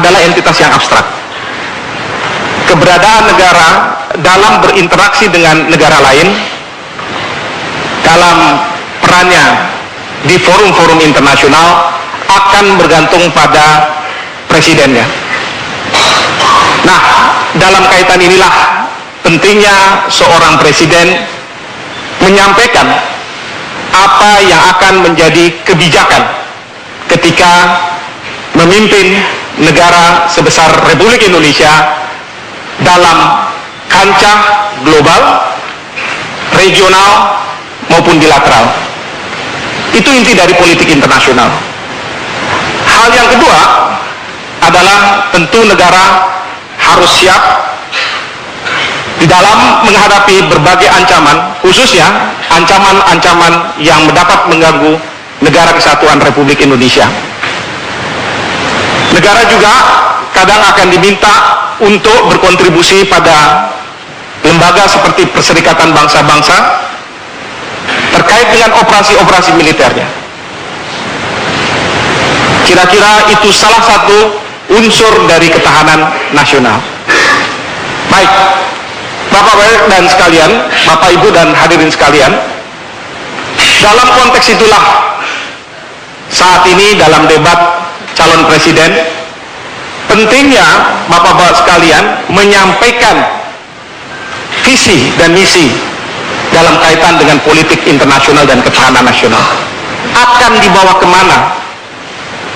adalah entitas yang abstrak. Keberadaan negara dalam berinteraksi dengan negara lain, dalam perannya di forum-forum internasional akan bergantung pada presidennya. Nah, dalam kaitan inilah pentingnya seorang presiden menyampaikan apa yang akan menjadi kebijakan ketika memimpin negara sebesar Republik Indonesia dalam kancah global, regional maupun bilateral. Itu inti dari politik internasional. Hal yang kedua adalah tentu negara harus siap di dalam menghadapi berbagai ancaman, khususnya ancaman-ancaman yang dapat mengganggu negara kesatuan Republik Indonesia. Negara juga kadang akan diminta untuk berkontribusi pada lembaga seperti Perserikatan Bangsa-Bangsa terkait dengan operasi-operasi militernya. Kira-kira itu salah satu unsur dari ketahanan nasional. Baik, Bapak dan sekalian, Bapak Ibu dan hadirin sekalian, dalam konteks itulah saat ini dalam debat calon presiden, pentingnya Bapak-Bapak sekalian menyampaikan visi dan misi dalam kaitan dengan politik internasional dan ketahanan nasional. Akan dibawa kemana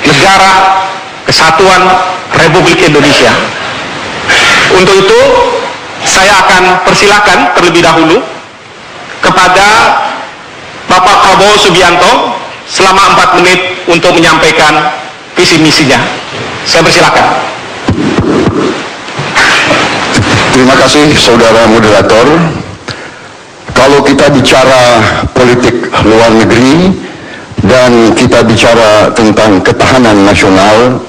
negara kesatuan Republik Indonesia? Untuk itu, saya akan persilakan terlebih dahulu kepada Bapak Prabowo Subianto selama 4 menit untuk menyampaikan visi misinya. Saya persilakan. Terima kasih saudara moderator. Kalau kita bicara politik luar negeri dan kita bicara tentang ketahanan nasional,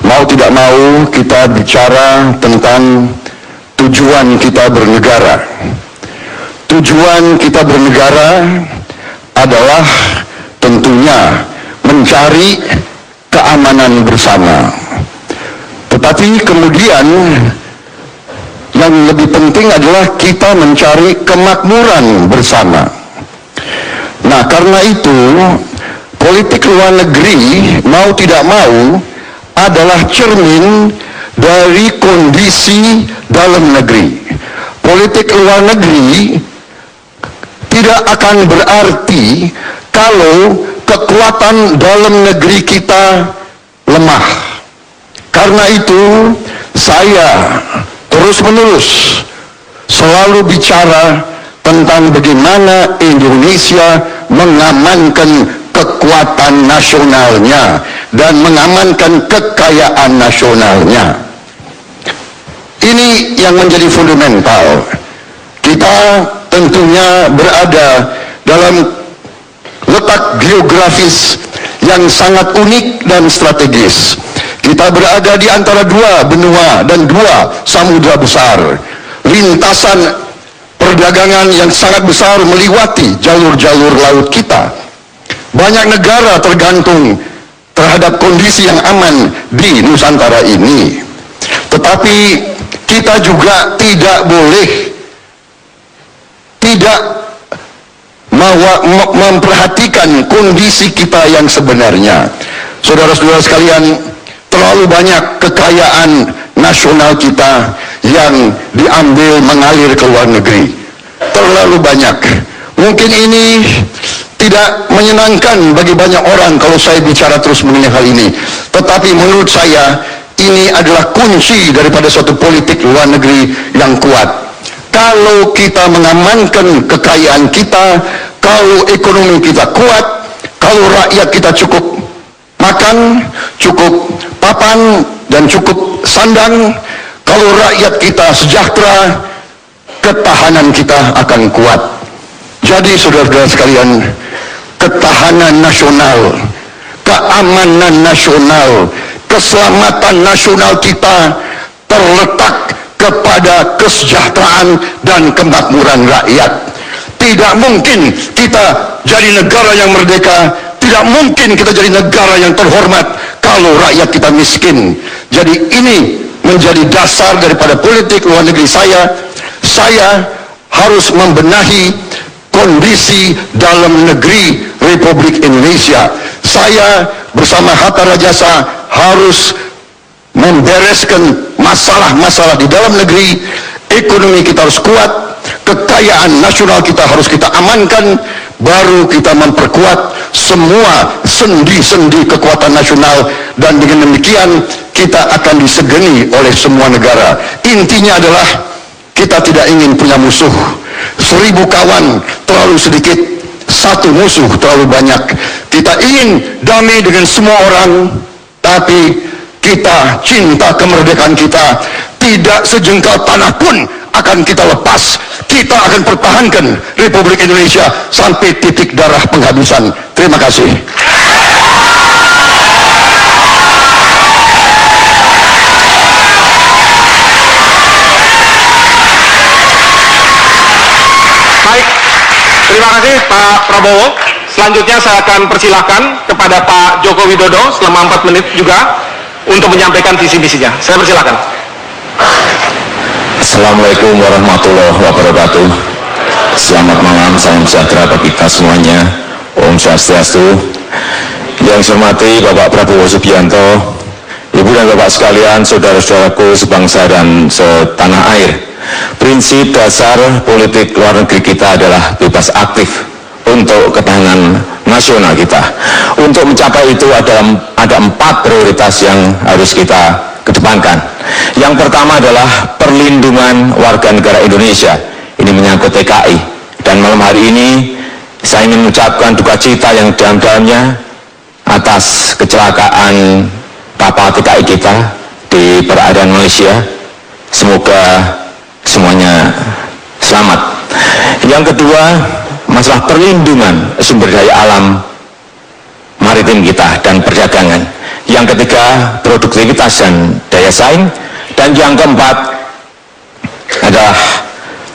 mau tidak mau kita bicara tentang tujuan kita bernegara. Tujuan kita bernegara adalah tentunya mencari keamanan bersama. Tetapi kemudian yang lebih penting adalah kita mencari kemakmuran bersama. Nah, karena itu politik luar negeri mau tidak mau adalah cermin dari kondisi dalam negeri. Politik luar negeri tidak akan berarti kalau kekuatan dalam negeri kita lemah. Karena itu saya terus-menerus selalu bicara tentang bagaimana Indonesia mengamankan kekuatan nasionalnya dan mengamankan kekayaan nasionalnya. Ini yang menjadi fundamental. Kita tentunya berada dalam letak geografis yang sangat unik dan strategis. Kita berada di antara 2 benua dan 2 samudra besar. Lintasan perdagangan yang sangat besar meliwati jalur-jalur laut kita. Banyak negara tergantung terhadap kondisi yang aman di Nusantara ini. Tetapi kita juga tidak boleh tidak memperhatikan kondisi kita yang sebenarnya. Saudara-saudara sekalian, terlalu banyak kekayaan nasional kita yang diambil mengalir ke luar negeri. Terlalu banyak. Mungkin ini tidak menyenangkan bagi banyak orang kalau saya bicara terus mengenai hal ini. Tetapi menurut saya ini adalah kunci daripada suatu politik luar negeri yang kuat. Kalau kita mengamankan kekayaan kita, kalau ekonomi kita kuat, kalau rakyat kita cukup makan, cukup papan, dan cukup sandang, kalau rakyat kita sejahtera, ketahanan kita akan kuat. Jadi saudara-saudara sekalian, ketahanan nasional, keamanan nasional, keselamatan nasional kita terletak kepada kesejahteraan dan kemakmuran rakyat. Tidak mungkin kita jadi negara yang merdeka, tidak mungkin kita jadi negara yang terhormat kalau rakyat kita miskin. Jadi ini menjadi dasar daripada politik luar negeri saya. Saya harus membenahi kondisi dalam negeri Republik Indonesia. Saya bersama Hatta Rajasa harus membereskan masalah-masalah di dalam negeri. Ekonomi kita harus kuat, kekayaan nasional kita harus kita amankan, baru kita memperkuat semua sendi-sendi kekuatan nasional, dan dengan demikian kita akan disegani oleh semua negara. Intinya adalah kita tidak ingin punya musuh. 1000 kawan terlalu sedikit, satu musuh terlalu banyak. Kita ingin damai dengan semua orang, tapi kita cinta kemerdekaan kita. Tidak sejengkal tanah pun akan kita lepas. Kita akan pertahankan Republik Indonesia sampai titik darah penghabisan. Terima kasih. Baik, terima kasih Pak Prabowo. Selanjutnya saya akan persilahkan kepada Pak Joko Widodo selama 4 menit juga untuk menyampaikan visi misinya. Saya persilahkan. Assalamualaikum warahmatullahi wabarakatuh. Selamat malam, salam sejahtera bagi kita semuanya. Om Swastiastu. Yang saya hormati Bapak Prabowo Subianto, Ibu dan Bapak sekalian, saudara-saudaraku sebangsa dan setanah air. Prinsip dasar politik luar negeri kita adalah bebas aktif untuk ketahanan nasional kita. Untuk mencapai itu ada 4 prioritas yang harus kita kedepankan. Yang pertama adalah perlindungan warga negara Indonesia. Ini menyangkut TKI. Dan malam hari ini saya ingin mengucapkan duka cita yang dalam-dalamnya atas kecelakaan kapal TKI kita di perairan Malaysia. Semoga semuanya selamat. Yang kedua, masalah perlindungan sumber daya alam maritim kita dan perdagangan. Yang ketiga, produktivitas dan daya saing. Dan yang keempat adalah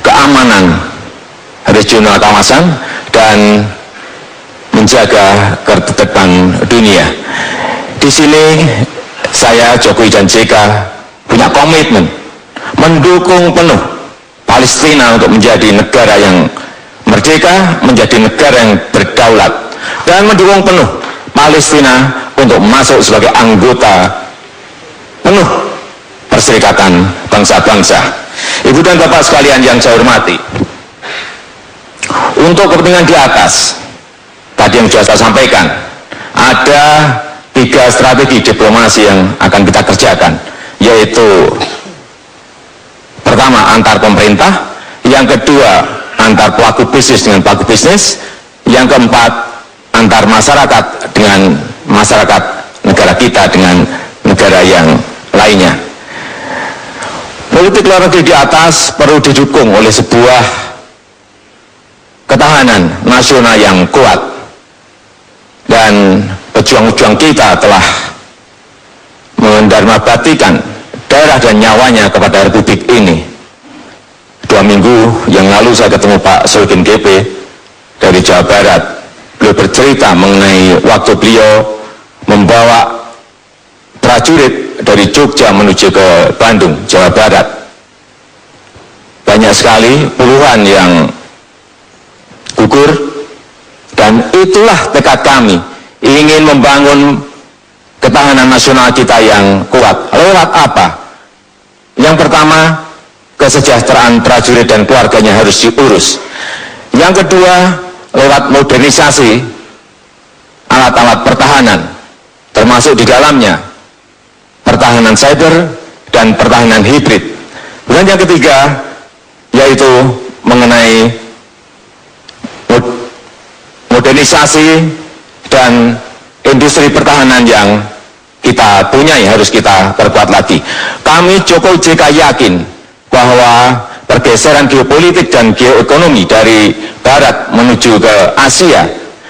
keamanan regional kawasan dan menjaga ketertiban dunia. Di sini saya, Jokowi dan JK punya komitmen mendukung penuh Palestina untuk menjadi negara yang merdeka, menjadi negara yang berdaulat, dan mendukung penuh Palestina untuk masuk sebagai anggota penuh Perserikatan Bangsa-Bangsa. Ibu dan Bapak sekalian yang saya hormati, untuk kepentingan di atas, tadi yang sudah saya sampaikan, ada 3 strategi diplomasi yang akan kita kerjakan, yaitu pertama antar pemerintah, yang kedua antar pelaku bisnis dengan pelaku bisnis, yang keempat antar masyarakat dengan masyarakat negara kita dengan negara yang lainnya. Politik luar negeri di atas perlu didukung oleh sebuah ketahanan nasional yang kuat, dan pejuang-pejuang kita telah mendarmabaktikan darah dan nyawanya kepada Republik ini. 2 minggu yang lalu saya ketemu Pak Sulkin GP dari Jawa Barat. Beliau bercerita mengenai waktu beliau membawa prajurit dari Jogja menuju ke Bandung, Jawa Barat. Banyak sekali, puluhan yang gugur, dan itulah tekad kami, ingin membangun ketahanan nasional kita yang kuat. Lewat apa? Yang pertama, kesejahteraan prajurit dan keluarganya harus diurus. Yang kedua, lewat modernisasi alat-alat pertahanan, termasuk di dalamnya pertahanan cyber dan pertahanan hibrid. Dan yang ketiga, yaitu mengenai modernisasi dan industri pertahanan yang kita punyai harus kita perkuat lagi. Kami Jokowi JK yakin bahwa pergeseran geopolitik dan geoekonomi dari barat menuju ke Asia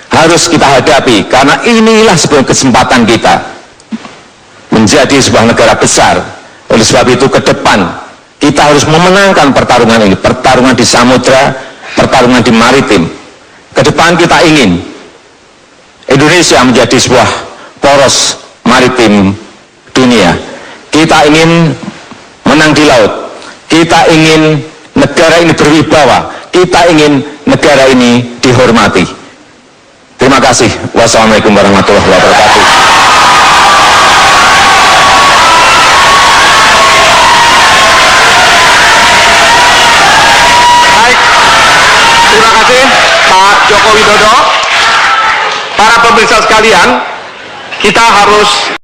harus kita hadapi, karena inilah sebuah kesempatan kita menjadi sebuah negara besar. Oleh sebab itu ke depan kita harus memenangkan pertarungan ini, pertarungan di samudra, pertarungan di maritim. Ke depan kita ingin Indonesia menjadi sebuah poros maritim dunia. Kita ingin menang di laut. Kita ingin negara ini berwibawa. Kita ingin negara ini dihormati. Terima kasih. Wassalamualaikum warahmatullahi wabarakatuh. Baik, terima kasih Pak Joko Widodo. Para pemirsa sekalian, kita harus